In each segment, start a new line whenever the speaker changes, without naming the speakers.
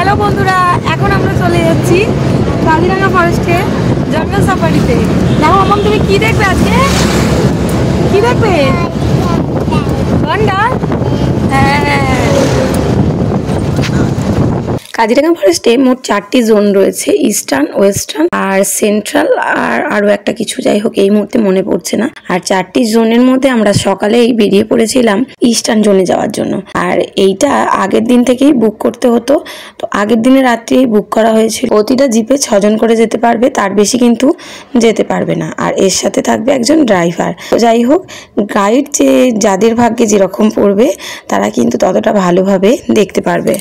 Hello বন্ধুরা, এখন আমরা চলে যাচ্ছি কাজিরাঙ্গা ফরেস্টে জঙ্গল সাফারিতে। দেখো মামাম, তুমি কি দেখবে আজকে? কি দেখবে? গন্ডার? হ্যাঁ। কাজিরাঙ্গা ফরেস্টে মোট 4টি জোন রয়েছে, ইস্টার্ন, ওয়েস্টার্ন আর সেন্ট্রাল, আর আরও একটা কিছু, যাই হোক এই মুহূর্তে মনে পড়ছে না। আর 4টি জোনের মধ্যে আমরা সকালেই বেরিয়ে পড়েছিলাম ইস্টার্ন জোনে যাওয়ার জন্য। আর এইটা আগের দিন থেকেই বুক করতে হতো, তো আগের দিনে রাত্রি বুক করা হয়েছিল। প্রতিটা জিপে 6 জন করে যেতে পারবে, তার বেশি কিন্তু যেতে পারবে না। আর এর সাথে থাকবে একজন ড্রাইভার। তো যাই হোক, গাইড যাদের ভাগ্যে যেরকম পড়বে তারা কিন্তু ততটা ভালোভাবে দেখতে পারবে।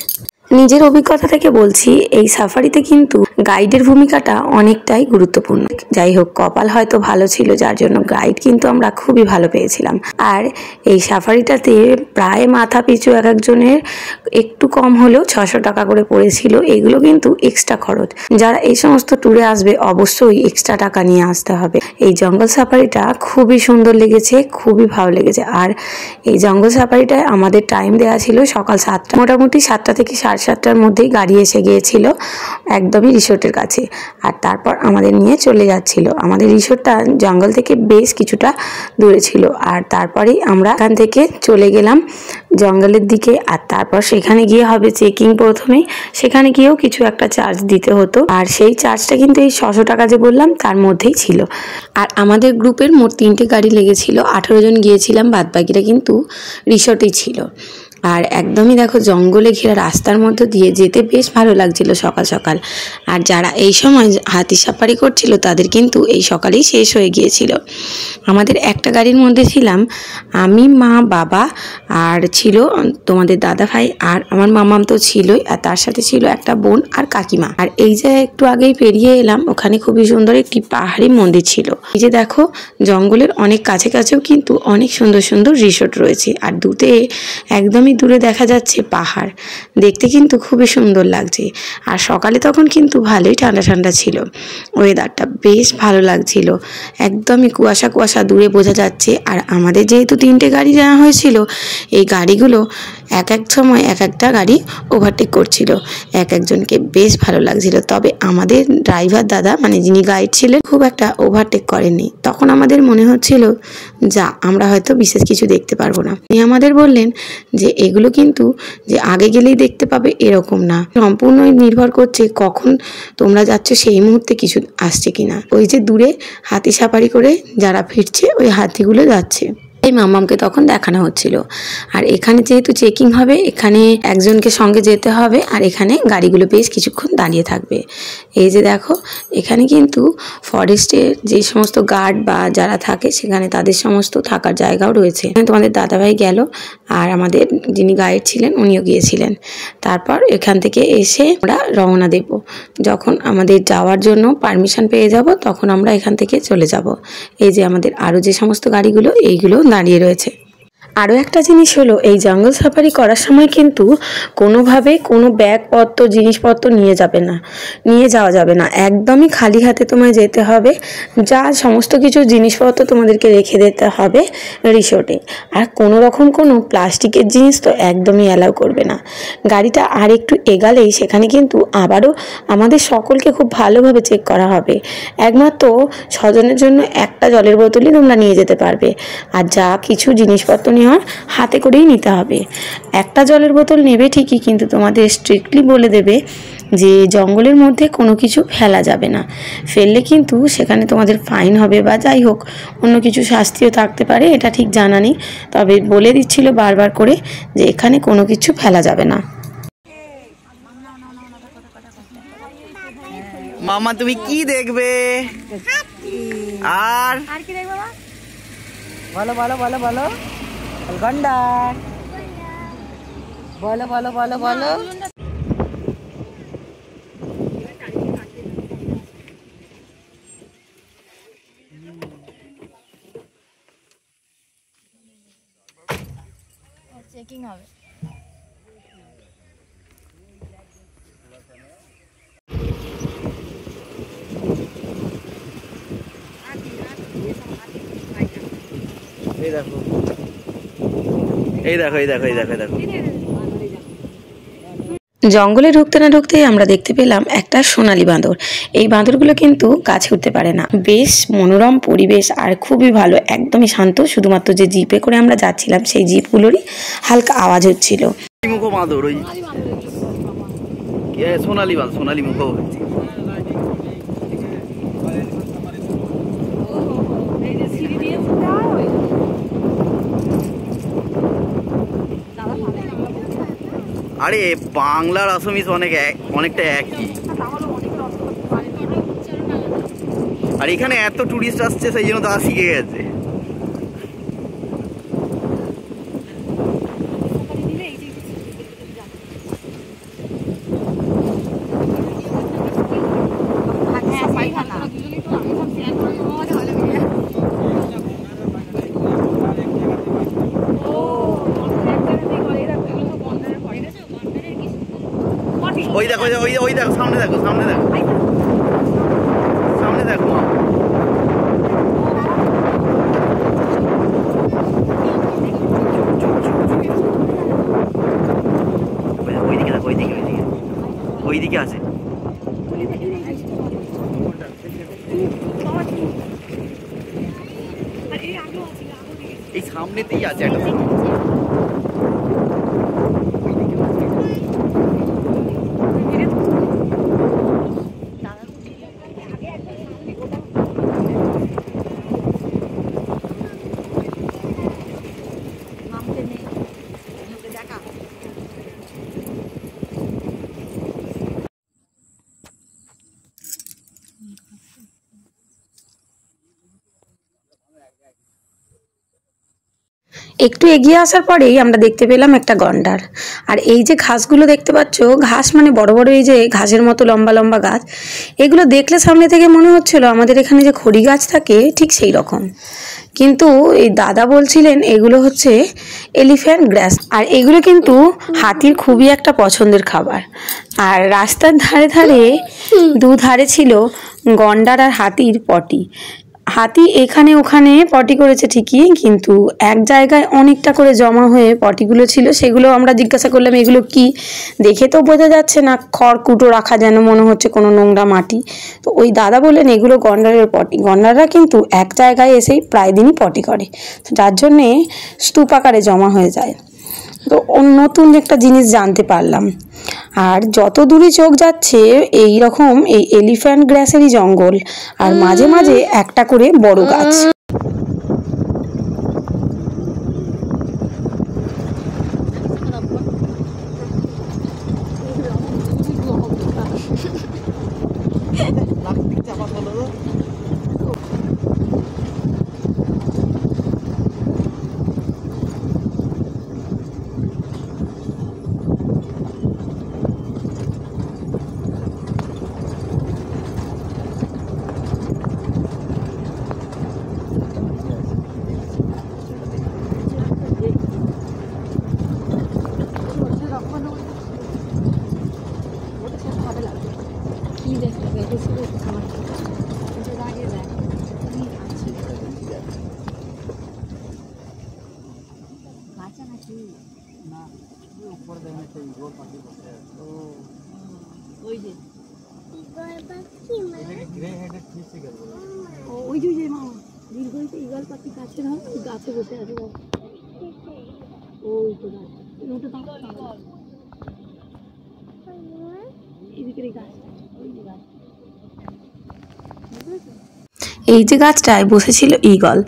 নিজের অভিজ্ঞতা থেকে বলছি, এই সাফারিতে কিন্তু গাইডের ভূমিকাটা অনেকটাই গুরুত্বপূর্ণ। যাই হোক, কপাল হয়তো ভালো ছিল, যার জন্য গাইড কিন্তু আমরা খুবই ভালো পেয়েছিলাম। আর এই সাফারিটাতে প্রায় মাথা পিছু এক একজনের একটু কম হলেও 600 টাকা করে পড়েছিল। এগুলো কিন্তু এক্সট্রা খরচ। যারা এই সমস্ত ট্যুরে আসবে অবশ্যই এক্সট্রা টাকা নিয়ে আসতে হবে। এই জঙ্গল সাফারিটা খুবই সুন্দর লেগেছে, খুবই ভালো লেগেছে। আর এই জঙ্গল সাফারিটায় আমাদের টাইম দেওয়া ছিল সকাল 7টা, মোটামুটি 7টা থেকে 7:30টার মধ্যেই গাড়ি এসে গিয়েছিল একদমই রিসোর্টের কাছে। আর তারপর আমাদের নিয়ে চলে যাচ্ছিল। আমাদের রিসোর্টটা জঙ্গল থেকে বেশ কিছুটা দূরে ছিল। আর তারপরেই আমরা এখান থেকে চলে গেলাম জঙ্গলের দিকে। আর তারপর সেখানে গিয়ে হবে চেকিং। প্রথমেই সেখানে গিয়েও কিছু একটা চার্জ দিতে হতো, আর সেই চার্জটা কিন্তু এই 600 টাকা যে বললাম তার মধ্যেই ছিল। আর আমাদের গ্রুপের মোট 3টে গাড়ি লেগেছিল, 18 জন গিয়েছিলাম, বাদবাকিরা কিন্তু রিসোর্টেই ছিল। আর একদমই দেখো জঙ্গলে ঘেরা রাস্তার মধ্যে দিয়ে যেতে বেশ ভালো লাগছিল সকাল সকাল। আর যারা এই সময় হাতি সাফারি করছিল তাদের কিন্তু এই সকালেই শেষ হয়ে গিয়েছিল। আমাদের একটা গাড়ির মধ্যে ছিলাম আমি, মা, বাবা, আর ছিল তোমাদের দাদা ভাই, আর আমার মামাম তো ছিলই, আর তার সাথে ছিল একটা বোন আর কাকিমা। আর এই যে একটু আগেই পেরিয়ে এলাম, ওখানে খুবই সুন্দর একটি পাহাড়ি মন্দির ছিল। এই যে দেখো, জঙ্গলের অনেক কাছে কাছেও কিন্তু অনেক সুন্দর সুন্দর রিসোর্ট রয়েছে। আর একদমই দূরে দেখা যাচ্ছে পাহাড়, দেখতে কিন্তু খুবই সুন্দর লাগছে। আর সকালে তখন কিন্তু ভালোই ঠান্ডা ঠান্ডা ছিল, ওয়েদারটা বেশ ভালো লাগছিল। একদমই কুয়াশা কুয়াশা দূরে বোঝা যাচ্ছে। আর আমাদের যেহেতু 3টে গাড়ি নেওয়া হয়েছিল, এই গাড়িগুলো এক এক সময় এক একটা গাড়ি ওভারটেক করছিল এক একজনকে, বেশ ভালো লাগছিল। তবে আমাদের ড্রাইভার দাদা, মানে যিনি গাইড ছিলেন, খুব একটা ওভারটেক করেননি। তখন আমাদের মনে হচ্ছিল যা আমরা হয়তো বিশেষ কিছু দেখতে পারবো না। উনি আমাদের বললেন যে এগুলো কিন্তু যে আগে গেলেই দেখতে পাবে এরকম না, সম্পূর্ণই নির্ভর করছে কখন তোমরা যাচ্ছ সেই মুহূর্তে কিছু আসছে কিনা। ওই যে দূরে হাতি সাফারি করে যারা ফিরছে, ওই হাতিগুলো যাচ্ছে, এই মামামকে তখন দেখানো হচ্ছিল। আর এখানে যেহেতু চেকিং হবে, এখানে একজনকে সঙ্গে যেতে হবে, আর এখানে গাড়িগুলো বেশ কিছুক্ষণ দাঁড়িয়ে থাকবে। এই যে দেখো, এখানে কিন্তু ফরেস্টের যে সমস্ত গার্ড বা যারা থাকে সেখানে তাদের সমস্ত থাকার জায়গাও রয়েছে। তোমাদের দাদাভাই গেল, আর আমাদের যিনি গাইড ছিলেন উনিও গিয়েছিলেন। তারপর এখান থেকে এসে আমরা রওনা দেব। যখন আমাদের যাওয়ার জন্য পারমিশন পেয়ে যাব তখন আমরা এখান থেকে চলে যাব। এই যে আমাদের আরও যে সমস্ত গাড়িগুলো, এইগুলো দাঁড়িয়ে রয়েছে। আরও একটা জিনিস হলো, এই জঙ্গল সাফারি করার সময় কিন্তু কোনোভাবে কোনো ব্যাগপত্র জিনিসপত্র নিয়ে যাওয়া যাবে না। একদমই খালি হাতে তোমায় যেতে হবে। যা সমস্ত কিছু জিনিসপত্র তোমাদেরকে রেখে দিতে হবে রিসোর্টে। আর কোনো রকম কোনো প্লাস্টিকের জিনিস তো একদমই অ্যালাউ করবে না। গাড়িটা আর একটু এগালেই সেখানে কিন্তু আবারও আমাদের সকলকে খুব ভালোভাবে চেক করা হবে। একমাত্র 6 জনের জন্য একটা জলের বোতলই তোমরা নিয়ে যেতে পারবে। আর যা কিছু জিনিসপত্র নেওয়ার হাতে করেই নিতে হবে। একটা জলের বোতল নেবে ঠিকই, কিন্তু তোমাদের স্ট্রিক্টলি বলে দেবে যে জঙ্গলের মধ্যে কোনো কিছু ফেলা যাবে না। ফেললে কিন্তু সেখানে তোমাদের ফাইন হবে, বা যাই হোক অন্য কিছু শাস্তিও থাকতে পারে, এটা ঠিক জানা নেই। তবে বলে দিচ্ছিল বারবার করে যে এখানে কোনো কিছু ফেলা যাবে না।
মামা তুমি কি দেখবে? আর
কি দেখবে? বলো বলো বলো বলো। গন্ডার। বলো বলো বলো বলো। চেকিং হবে।
এই দেখো, এই দেখো, এই দেখো, এই দেখো, এই দেখো।
জঙ্গলে ঢুকতে না ঢুকতেই আমরা দেখতে পেলাম একটা সোনালী বাঁদর। এই বাঁদরগুলো কিন্তু গাছে উঠতে পারে না। বেশ মনোরম পরিবেশ আর খুবই ভালো, একদমই শান্ত। শুধুমাত্র যে জিপে করে আমরা যাচ্ছিলাম সেই জিপগুলোরই হালকা আওয়াজ হচ্ছিল।
মুখো বাঁদর, ওই সোনালী বাঁদর, সোনালী মুখো। আরে বাংলার আসামিস অনেকটা একই। আর এখানে এত টুরিস্ট আসছে সেই জন্য তারা শিখে গেছে। ওই দেখো, ওই দেখো, সামনে দেখো, সামনে দেখো, সামনে দেখো। ওইদিকে দেখো, ওইদিকে ওইদিকে আছে। এই সামনেতেই আছে একটা।
একটু এগিয়ে আসার পরেই আমরা দেখতে পেলাম একটা গন্ডার। আর এই যে ঘাসগুলো দেখতে পাচ্ছ, ঘাস মানে বড় বড় এই যে ঘাসের মতো লম্বা লম্বা গাছ, এগুলো দেখলে সামনে থেকে মনে হচ্ছিল আমাদের এখানে যে খড়ি গাছ থাকে ঠিক সেই রকম। কিন্তু এই দাদা বলছিলেন এগুলো হচ্ছে এলিফ্যান্ট গ্রাস, আর এগুলো কিন্তু হাতির খুবই একটা পছন্দের খাবার। আর রাস্তার ধারে ধারে দুধারে ছিল গন্ডার আর হাতির পটি। হাতি এখানে ওখানে পটি করেছে ঠিকই, কিন্তু এক জায়গায় অনেকটা করে জমা হয়ে পটিগুলো ছিল। সেগুলো আমরা জিজ্ঞাসা করলাম এগুলো কি, দেখে তো বোঝা যাচ্ছে না, খড়কুটো রাখা যেন মনে হচ্ছে কোনো নোংরা মাটি। তো ওই দাদা বললেন এগুলো গন্ডারের পটি। গন্ডাররা কিন্তু এক জায়গায় এসেই প্রায় দিনই পটি করে, যার জন্যে স্তূপ আকারে জমা হয়ে যায়। তো নতুন একটা জিনিস জানতে পারলাম। আর যত দূরে চোখ যাচ্ছে এই রকম এই এলিফ্যান্ট গ্রাসেরই জঙ্গল, আর মাঝে মাঝে একটা করে বড় গাছ। এই যে গাছটায় বসেছিল ঈগল,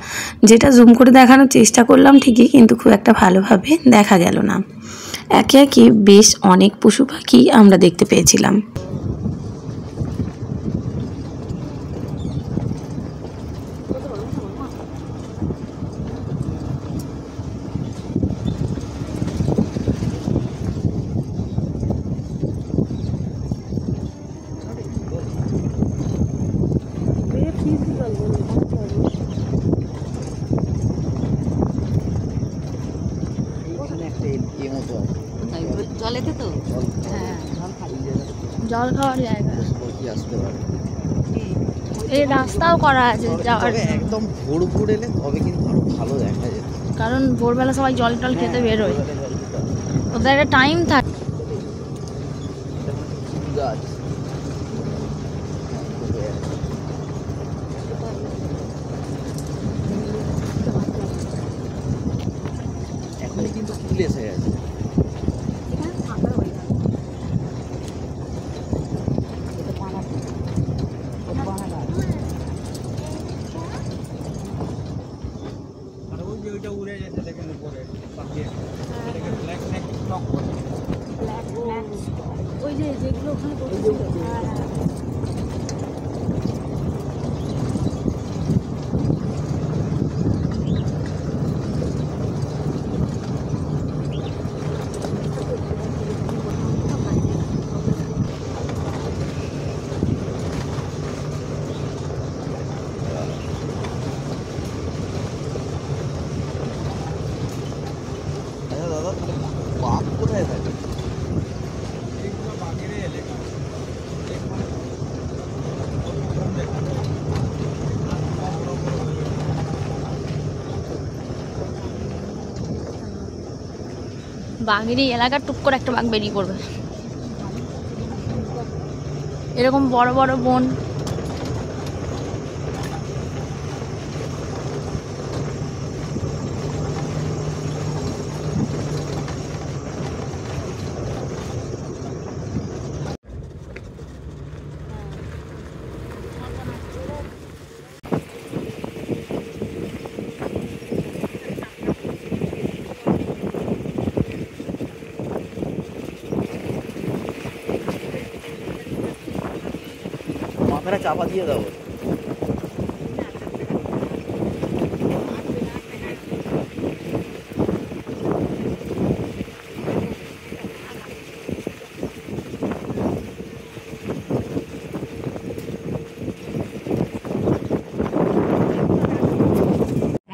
যেটা জুম করে দেখানোর চেষ্টা করলাম ঠিকই, কিন্তু খুব একটা ভালোভাবে দেখা গেল না। একে একে বেশ অনেক পশু পাখি আমরা দেখতে পেয়েছিলাম।
জলেতে তো জল খাওয়ার জায়গা, এই রাস্তাও করা আছে যাওয়ার।
একদম ভোর ভোর এলে তবে কিন্তু আরো ভালো দেখা যায়,
কারণ ভোরবেলা সবাই জল টল খেতে বেরোয়, ওদের একটা টাইম থাকে।
গাছ। এখনই কিন্তু ফুল এসে গেছে।
ওই যে যেগুলো ওখানে
দাদা বাঘ কোথায় থাকে?
বাঘের এই এলাকার টুক করে একটা বাঘ বেরিয়ে পড়বে। এরকম বড় বড় বন,
মাথাটা চাপা দিয়ে দাও।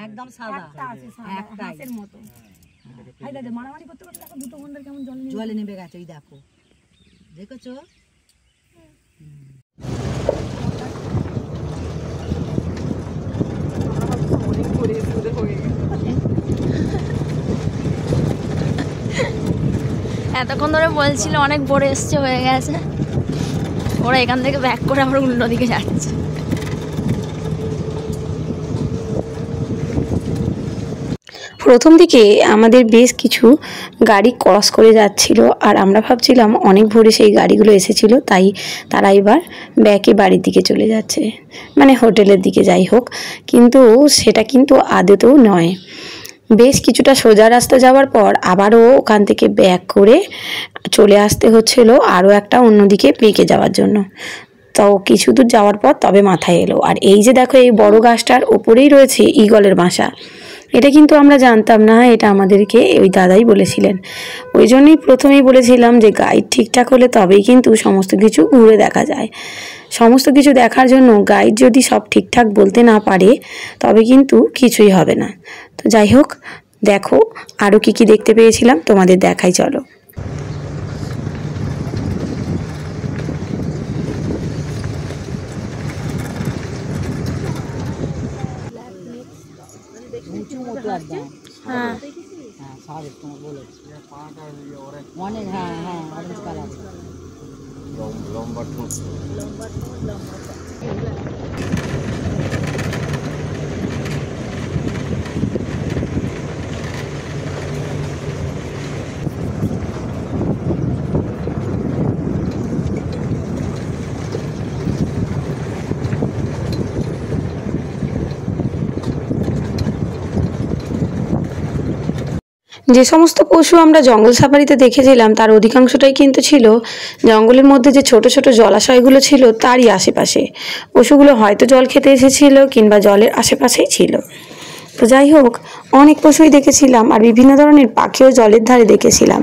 একদম সাদা একটাই মতো। মারামারি করতে করতে দেখো দুটো গন্ডার কেমন জলে নেমে গেছে। ওই দেখো, দেখেছো?
এতক্ষণ ধরে বলছিল অনেক বড় এসছে, হয়ে গেছে। ওরা এখান থেকে ব্যাক করে আমরা উল্টো দিকে যাচ্ছে।
প্রথম দিকে আমাদের বেশ কিছু গাড়ি ক্রস করে যাচ্ছিল, আর আমরা ভাবছিলাম অনেক ভোরে সেই গাড়িগুলো এসেছিল, তাই তারা এবার ব্যাকে বাড়ির দিকে চলে যাচ্ছে, মানে হোটেলের দিকে। যাই হোক, কিন্তু সেটা কিন্তু আদতেও নয়। বেশ কিছুটা সোজা রাস্তা যাওয়ার পর আবারও ওখান থেকে ব্যাক করে চলে আসতে হচ্ছিল আরও একটা অন্যদিকে বেঁকে যাওয়ার জন্য। তো কিছু দূর যাওয়ার পর তবে মাথায় এলো, আর এই যে দেখো, এই বড় গাছটার ওপরেই রয়েছে ঈগলের বাসা। এটা কিন্তু আমরা জানতাম না, এটা আমাদেরকে ওই দাদাই বলেছিলেন। ওই জন্যই প্রথমেই বলেছিলাম যে গাইড ঠিকঠাক হলে তবেই কিন্তু সমস্ত কিছু ঘুরে দেখা যায়। সমস্ত কিছু দেখার জন্য গাইড যদি সব ঠিকঠাক বলতে না পারে তবে কিন্তু কিছুই হবে না। তো যাই হোক, দেখো আরও কী কী দেখতে পেয়েছিলাম তোমাদের দেখাই, চলো।
হ্যাঁ,
অনেক, হ্যাঁ হ্যাঁ, অরেঞ্জ কালার।
লম্বা ঠোঁট।
যে সমস্ত পশু আমরা জঙ্গল সাফারিতে দেখেছিলাম তার অধিকাংশটাই কিন্তু ছিল জঙ্গলের মধ্যে যে ছোট ছোট জলাশয়গুলো ছিল তারই আশেপাশে। পশুগুলো হয়তো জল খেতে এসেছিল কিংবা জলের আশেপাশেই ছিল। তো যাই হোক, অনেক পশুই দেখেছিলাম, আর বিভিন্ন ধরনের পাখিও জলের ধারে দেখেছিলাম।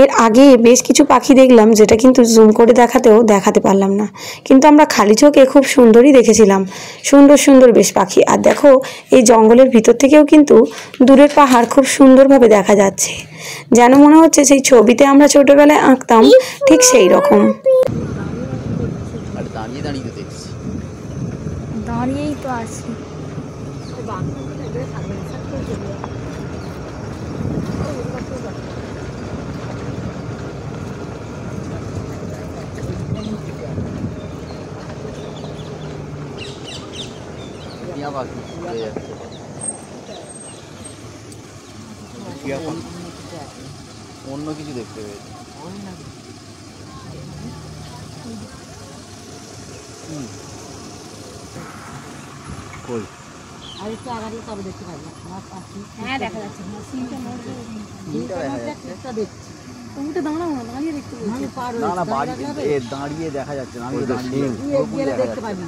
এর আগে বেশ কিছু পাখি দেখলাম, যেটা কিন্তু জুম করে দেখাতে পারলাম না, কিন্তু আমরা খালি চোখে খুব সুন্দরই দেখেছিলাম। সুন্দর সুন্দর বেশ পাখি। আর দেখো, এই জঙ্গলের ভিতর থেকেও কিন্তু দূরের পাহাড় খুব সুন্দরভাবে দেখা যাচ্ছে, যেন মনে হচ্ছে সেই ছবিতে আমরা ছোটবেলায় আঁকতাম ঠিক সেই রকম।
দাঁড়িয়ে দাঁড়িয়ে দেখছি,
দাঁড়িয়েই তো আছি।
পাখি উড়ে যাচ্ছে। অন্য কিছু দেখতে পেয়েছি। কই
আর একটু আগাড়ি তবে দেখতে পাবি আমার পাখি। হ্যাঁ দেখা যাচ্ছে দেখছি। উঠে দাঁড়াও না, দাঁড়িয়ে দেখতে পাবি।
না না বাড়ি দাঁড়িয়ে দেখা যাচ্ছে না,
দেখতে পাবি।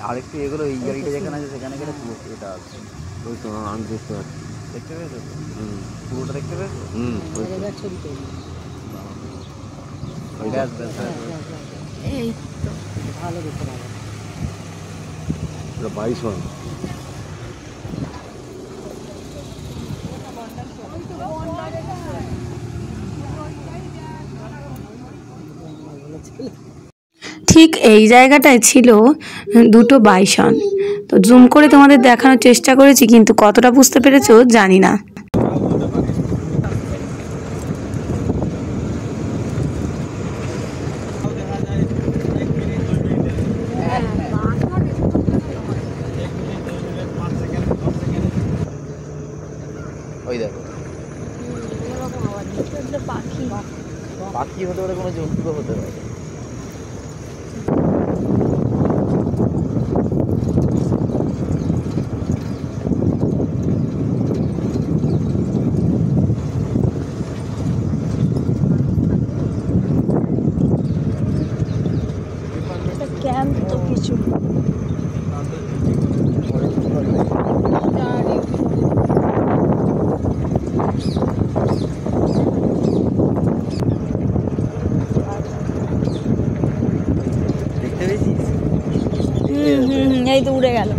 আরেকটু এগুলো এই গাড়িটা যেখানে আছে সেখানে গেলে পুরো এটা আছে।
ওই তো আমি দেখতে পাচ্ছি।
দেখতে পেয়েছো? পুরোটা দেখতে পেয়েছো?
ছবি তৈরি
এই তো
ভালো দেখতে পাবো।
এটা 22
ঠিক এই জায়গাটায় ছিল দুটো বাইসন। তো জুম করে তোমাদের দেখানোর চেষ্টা করেছি, কিন্তু কতটা বুঝতে পেরেছো জানি না।
ওই দেখো
পাখি
পাখি হতে পারে, কোনো জন্তু হতে পারে।
ক্যাম্প তো কিছু
দেখতে পেয়েছিস?
এই তো উড়ে গেল।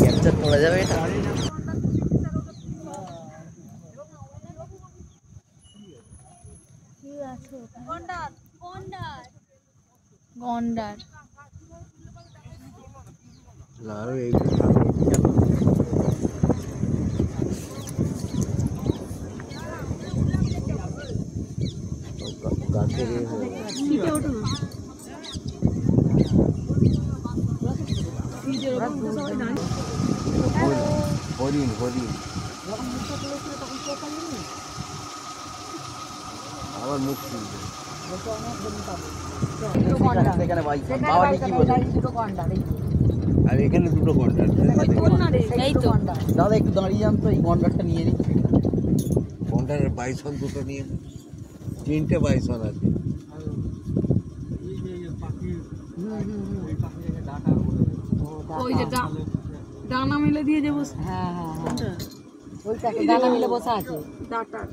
ক্যাপচার করা যাবে এটা?
গন্ডার
হরিণ হরিণ আবার মুখ খুলবে। সেখানে
আর এখানে দুটো গন্ডার।
এই তো
দাদা একটু দাঁড়িয়ে যান তো, এই গন্ডারটা নিয়ে নিই।
গন্ডারের 22 দুটো নিয়ে 3টে 22 আছে।
ওই যে ডানা মিলে দিয়ে যে বসে। হ্যাঁ ওইটাকে ডানা মিলে বসে আছে ডাটার।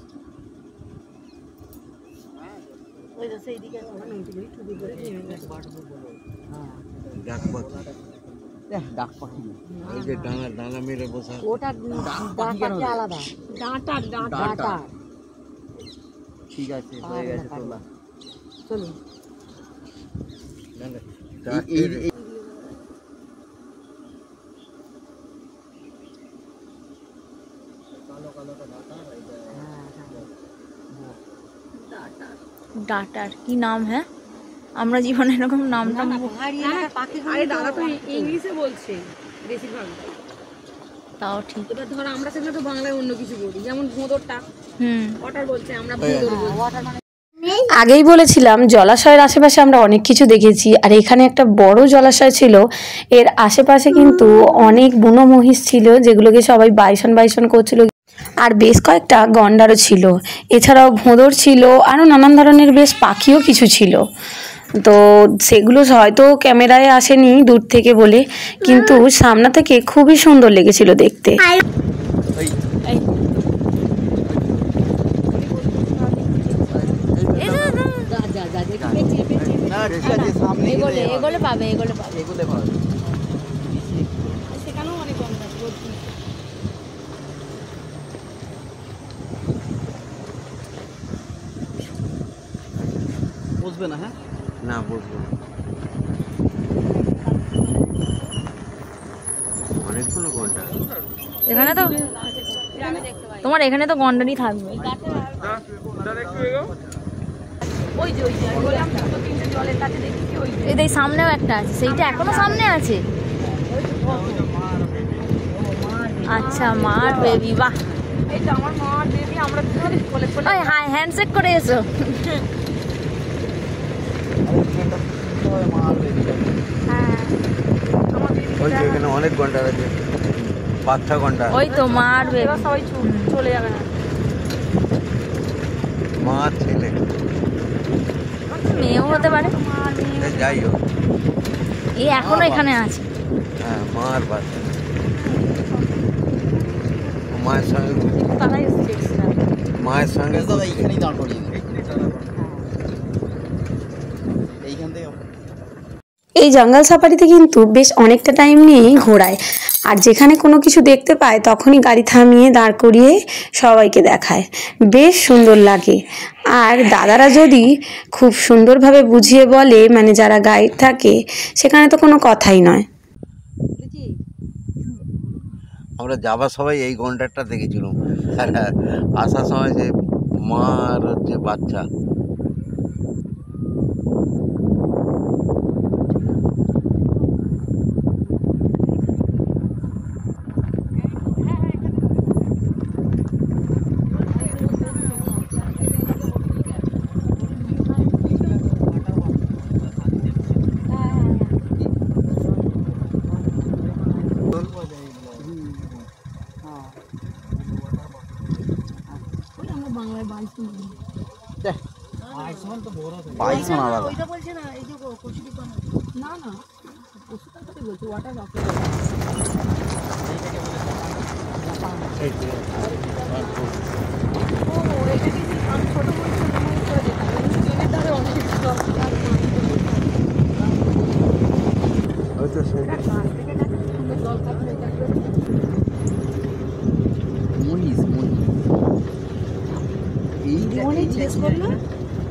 ওই যে সেই দিকে ছবি করে নিয়ে গেছে।
ডাক পাখি,
ডাক পাখি
ওই যে ডানা মেরে বসা।
ওটা ডাটা আলাদা, ডাটা।
ঠিক আছে, হয়ে গেছে তোলা।
চলুন
ডাটার কি নাম? হ্যাঁ আমরা জীবনে এরকম নামটা
আরে দাদা তো ইংলিশে বলছে বেশিরভাগ।
তাও ঠিক।
এবার ধরো আমরা সেগুলো তো বাংলায় অন্য কিছু বলি, যেমন ভোঁদরটা ওয়াটার বলছে, আমরা ভোঁদর বলি। ওয়াটার মানে
আগেই বলেছিলাম জলাশয়ের আশেপাশে আমরা অনেক কিছু দেখেছি, আর এখানে একটা বড় জলাশয় ছিল। এর আশেপাশে কিন্তু অনেক বুনো মহিষ ছিল, যেগুলোকে সবাই বাইসন করছিল, আর বেশ কয়েকটা গন্ডারও ছিল। এছাড়াও ভোঁদর ছিল, আরও নানান ধরনের বেশ পাখিও কিছু ছিল। তো সেগুলো হয়তো ক্যামেরায় আসেনি দূর থেকে বলে, কিন্তু সামনে থেকে খুবই সুন্দর লেগেছিল দেখতে।
এগোলে পাবে।
সেখানেও অনেক গন্ডার
বসবে না। হ্যাঁ
না বসবো না, অনেকগুলো গন্ডার
এখানে তো তোমার এখানে তো গন্ডারই থাকবে। এই সামনেও একটা আছে, সেইটা এখনো সামনে আছে। আচ্ছা, মার বেবি, বাহ,
এইটা আমার মার বেবি, আমরা কোলে কোলে।
ওই হাই হ্যান্ডশেক করে এসো।
ওই যে এখানে অনেক ঘন্টা আছে, 5-6 ঘন্টা।
ওই তো মার বেবি,
সবাই চলে যাবে না।
মা ছেলে
মেয়েও হতে পারে,
যাই হোক,
এই এখনো এখানে আছে।
হ্যাঁ মার বাচ্চা, মায়ের সঙ্গে মায়ের সঙ্গে
এইখানেই দাঁড় করিয়ে দেবে, এইখান থেকে।
এই জঙ্গল সাফারিতে কিন্তু বেশ অনেকটা টাইম নিয়েই ঘোরায়, আর যেখানে কোনো কিছু দেখতে পায় তখনই গাড়ি থামিয়ে দাঁড় করিয়ে সবাইকে দেখায়, বেশ সুন্দর লাগে। আর দাদারা যদি খুব সুন্দরভাবে বুঝিয়ে বলে, মানে যারা গাইড থাকে, সেখানে তো কোনো কথাই নয়।
আমরা যাবার সবাই এই ঘন্টাটা দেখেছিলাম, আর আসার সময় যে মার যে বাচ্চা,
বাইসন আলাদা।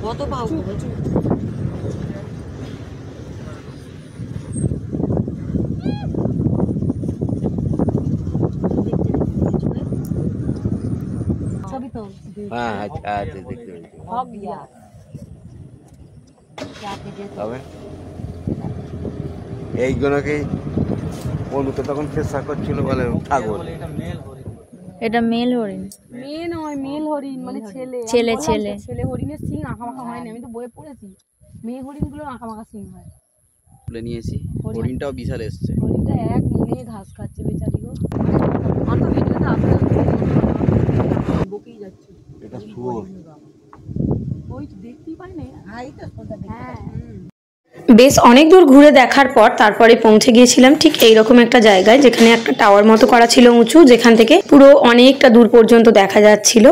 কত পাও?
হ্যাঁ আচ্ছা আচ্ছা দেখতে পেয়েছি। তবে এইগুলোকে অনুকে তখন চেষ্টা করছিল, বলে ঠাকুর
এটা মেল হরিণ,
মেয়ে নয়, মেল হরিণ মানে ছেলে।
ছেলে ছেলে
ছেলে হরিণের সিং আঁকা মাখা হয়নি, আমি তো বইয়ে পড়েছি। মেয়ে হরিণ গুলো আঁকা মাখা সিং হয়।
তুলে নিয়েছি, হরিণটাও বিশাল এসছে।
হরিণটা এক মনে ঘাস খাচ্ছে বেচারি গো। আমার তো ভিডিওতে আসে বকেই যাচ্ছে।
এটা শুয়োর।
ওই দেখতেই পাই না। হ্যাঁ,
বেশ অনেক দূর ঘুরে দেখার পর তারপরে পৌঁছে গিয়েছিলাম ঠিক এইরকম একটা জায়গায়, যেখানে একটা টাওয়ার মতো করা ছিল উঁচু, যেখান থেকে পুরো অনেকটা দূর পর্যন্ত দেখা যাচ্ছিল।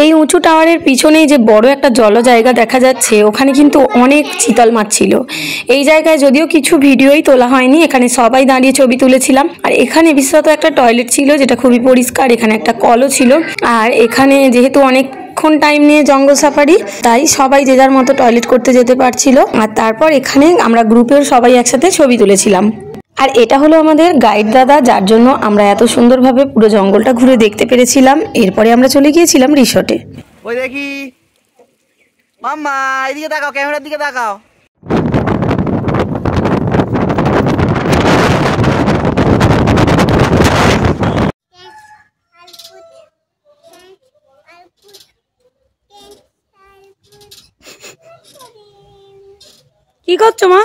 এই উঁচু টাওয়ারের পিছনেই যে বড় একটা জল জায়গা দেখা যাচ্ছে, ওখানে কিন্তু অনেক চিতল মাছ ছিল। এই জায়গায় যদিও কিছু ভিডিওই তোলা হয়নি, এখানে সবাই দাঁড়িয়ে ছবি তুলেছিলাম। আর এখানে বিশেষত একটা টয়লেট ছিল, যেটা খুবই পরিষ্কার। এখানে একটা কলও ছিল। আর এখানে যেহেতু অনেকক্ষণ টাইম নিয়ে জঙ্গল সাফারি, তাই সবাই যে যার মতো টয়লেট করতে যেতে পারছিল। আর তারপর এখানে আমরা গ্রুপের সবাই একসাথে ছবি তুলেছিলাম। আর এটা হলো আমাদের গাইড দাদা, যার জন্য আমরা এত সুন্দরভাবে পুরো জঙ্গলটা ঘুরে দেখতে পেরেছিলাম। এরপরে আমরা চলে গিয়েছিলাম রিসোর্টে।
ওই দেখি মাম্মা, এদিকে তাকাও, ক্যামেরার দিকে তাকাও।
কি করছো মা?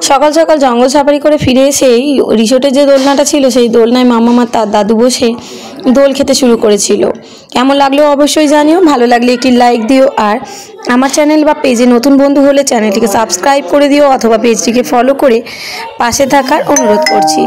সকাল সকাল জঙ্গল সাফারি করে ফিরে এসেই রিসোর্টে যে দোলনাটা ছিল, সেই দোলনায় মামা তার দাদু বসে দোল খেতে শুরু করেছিল। কেমন লাগলো অবশ্যই জানিও, ভালো লাগলে একটি লাইক দিও। আর আমার চ্যানেল বা পেজে নতুন বন্ধু হলে চ্যানেলটিকে সাবস্ক্রাইব করে দিও, অথবা পেজটিকে ফলো করে পাশে থাকার অনুরোধ করছি।